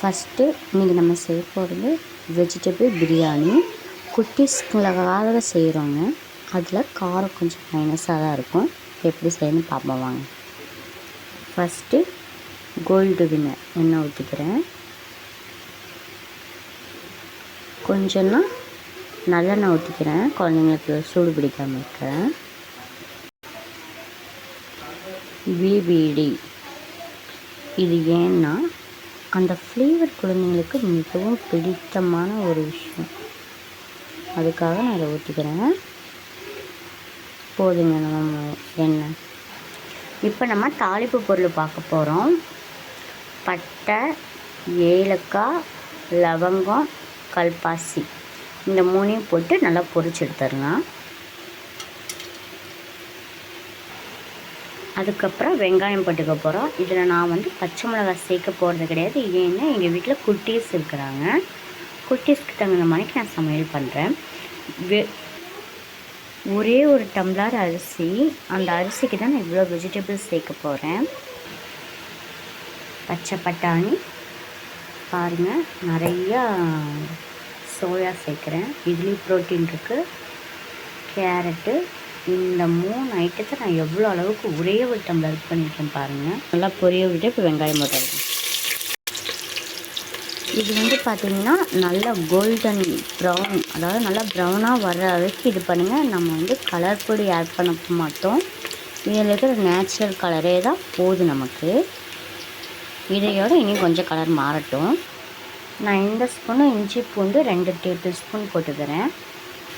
First இன்றைக்கி நம்ம செய்ய போகிறது வெஜிடபிள் பிரியாணி. குட்டீஸ்களுக்காக செய்கிறோங்க. அதில் காரம் கொஞ்சம் மைனஸாக தான் இருக்கும். எப்படி செய்யணும்னு பார்ப்போம் வாங்க. ஃபஸ்ட்டு கோல்டு வின்னர் எண்ணெய் ஊற்றிக்கிறேன். கொஞ்சம்னா நல்லெண்ணெய் ஊற்றிக்கிறேன். குழந்தைங்களுக்கு சூடு பிடிக்காமல் இருக்கிறேன். பிபிடி இது ஏன்னா அந்த ஃப்ளேவர் குழந்தைங்களுக்கு மிகவும் பிடித்தமான ஒரு விஷயம். அதுக்காக நான் இதை ஊற்றிக்கிறேன். போதுங்க நம்ம எண்ணெய். இப்போ நம்ம தாளிப்பு பொருள் பார்க்க போகிறோம். பட்டை, ஏலக்காய், லவங்கம், கல்பாசி இந்த மூணையும் போட்டு நல்லா பொரிச்சு எடுத்துடலாம். அதுக்கப்புறம் வெங்காயம் போட்டுக்க போகிறோம். இதில் நான் பச்சை மிளகாய் சேர்க்க போகிறது கிடையாது. ஏன்னா எங்கள் வீட்டில் குட்டீஸ் இருக்கிறாங்க. குட்டீஸ்க்கு தகுந்த மாதிரிக்கு நான் சமையல் பண்ணுறேன். ஒரே ஒரு டம்ளர் அரிசி, அந்த அரிசிக்கு தான் நான் இவ்வளோ வெஜிடபிள்ஸ் சேர்க்க போகிறேன். பச்சை பட்டாணி பாருங்கள், நிறையா சோயா சேர்க்குறேன். இதுலேயும் ப்ரோட்டீன் இருக்குது. கேரட்டு, இந்த 3 ஐட்டத்தை நான் எவ்வளோ அளவுக்கு ஒரே ஒரு டம்ளர் பண்ணியிருக்கேன் பாருங்கள். நல்லா பொரிய விட்டு இப்போ வெங்காயம் போட்டுருக்கேன். இது பார்த்திங்கன்னா நல்லா கோல்டன் ப்ரௌன், அதாவது நல்லா ப்ரௌனாக வர்ற அளவுக்கு இது பண்ணுங்கள். நம்ம கலர் பொடி ஆட் பண்ண மாட்டோம். இதில் இருக்கிற நேச்சுரல் கலரே தான் போதும் நமக்கு. இதையோடு இனி கொஞ்சம் கலர் மாறட்டும். நான் இந்த ஸ்பூனு இஞ்சி பூண்டு 2 டேபிள் ஸ்பூன் போட்டுக்கிறேன்.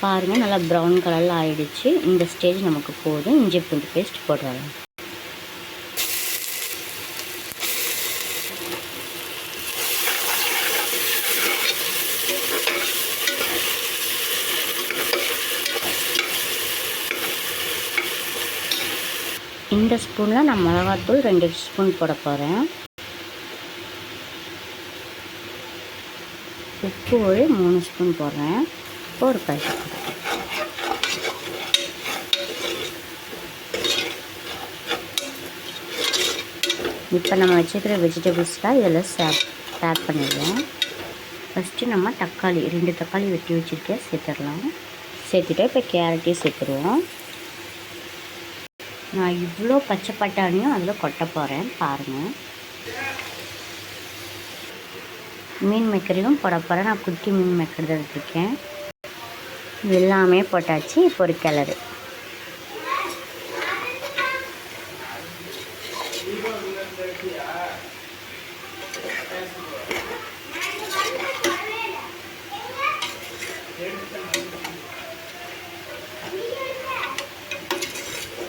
பாருங்கள், நல்லா ப்ரௌன் கலரில் ஆகிடுச்சு. இந்த ஸ்டேஜ் நமக்கு போதும். இஞ்சி பூண்டு பேஸ்ட் போட்டுடலாம். இந்த ஸ்பூனில் நான் மிளகாத்தூள் 2 ஸ்பூன் போட போகிறேன். உப்பு ஒரு 3 ஸ்பூன் போடுறேன். ஒரு பாக்கெட். இப்போ நம்ம வச்சுக்கிற வெஜிடபிள்ஸ்லாம் இதில் ஆட் பண்ணிடுவோம். ஃபஸ்ட்டு நம்ம தக்காளி 2 தக்காளி வெட்டி வச்சுருக்கேன், சேர்த்துடலாம். சேர்த்துட்டு இப்போ கேரட்டையும் சேர்த்துருவோம். நான் இவ்வளோ பச்சை பட்டாணியும் அதில் கொட்ட போகிறேன் பாருங்கள். மீன் மேக்கரையும் போட போகிறேன். நான் குட்டி மீன் மேக்கர் தான் எடுத்துருக்கேன். எல்லாமே போட்டாச்சு. இப்போ ஒரு கிளறு.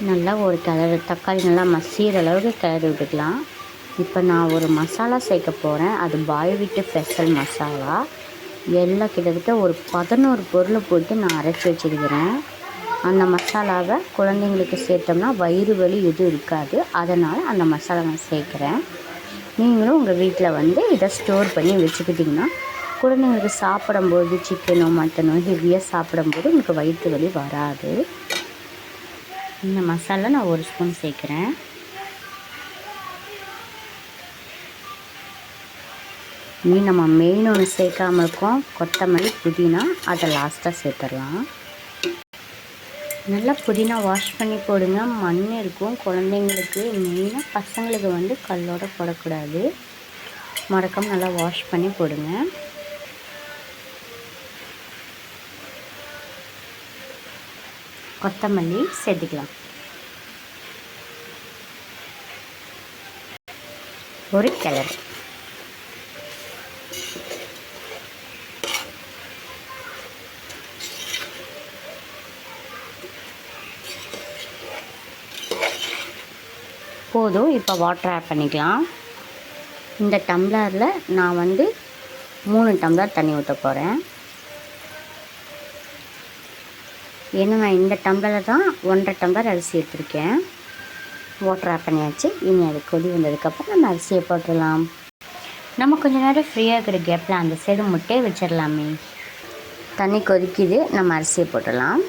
நல்லா ஒரு கிளறு, தக்காளி நல்லா மசிகிற அளவுக்கு கிளறி விட்டுக்கலாம். இப்போ நான் ஒரு மசாலா சேர்க்க போகிறேன். அது பாய் வீட்டு ஸ்பெஷல் மசாலா. எல்லாம் கிட்டத்தட்ட ஒரு 11 பொருளை போட்டு நான் அரைச்சி வச்சுருக்கிறேன். அந்த மசாலாவை குழந்தைங்களுக்கு சேர்த்தோம்னா வயிறு வலி எதுவும் இருக்காது. அதனால் அந்த மசாலா நான் சேர்க்குறேன். நீங்களும் உங்கள் வீட்டில் இதை ஸ்டோர் பண்ணி வச்சுக்கிட்டிங்கன்னா குழந்தைங்களுக்கு சாப்பிடும்போது சிக்கனோ மட்டனோ ஹெவியாக சாப்பிடும்போது உங்களுக்கு வயிற்று வலி வராது. இந்த மசாலா நான் 1 ஸ்பூன் சேர்க்குறேன். நம்ம மெயின் ஒன்று சேர்க்காமல் இருக்கோம், கொத்தமல்லி, புதினா. அதை லாஸ்ட்டாக சேர்த்துடலாம். நல்லா புதினா வாஷ் பண்ணி போடுங்க. மண் இருக்கும் குழந்தைங்களுக்கு. மெயினாக பசங்களுக்கு கல்லோடு போடக்கூடாது. மறக்காம நல்லா வாஷ் பண்ணி போடுங்க. கொத்தமல்லி சேர்த்துக்கலாம். ஒரு கிளறு. போதும். இப்போ வாட்டர் ஆட் பண்ணிக்கலாம். இந்த டம்ளரில் நான் 3 டம்ளர் தண்ணி ஊற்ற போகிறேன். ஏன்னா நான் இந்த டம்ளரில் தான் 1.5 டம்ளர் அரிசி எடுத்துருக்கேன். வாட்டர் ஆட் பண்ணியாச்சு. இனி அது கொதி வந்ததுக்கப்புறம் நம்ம அரிசியை போட்டுடலாம். நம்ம கொஞ்சம் நேரம் ஃப்ரீயாக இருக்கிற கேப்பில் அந்த சைடு முட்டையை வச்சிடலாமே. தண்ணி கொதிக்குது, நம்ம அரிசியை போட்டுடலாம்.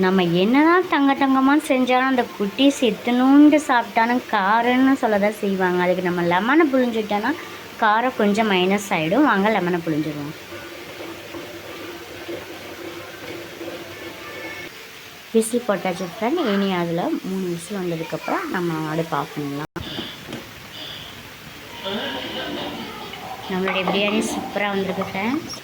நம்ம என்னதான் தங்கமாக செஞ்சாலும் அந்த குட்டீஸ் எத்தனோண்டு சாப்பிட்டாலும் காரம்னு சொல்ல தான் செய்வாங்க. அதுக்கு நம்ம லெமனை புழிஞ்சிட்டோன்னா காரம் கொஞ்சம் மைனஸ் ஆகிடும். வாங்க லெமனை புழிஞ்சிடுவோம். விசில் போட்டாச்சு ஃப்ரெண்ட். இனி அதில் 3 விசில் வந்ததுக்கப்புறம் நம்ம அடுப்பு ஆஃப் பண்ணலாம். நம்மளுடைய பிரியாணி சூப்பராக வந்திருக்கு ஃப்ரெண்ட்ஸ்.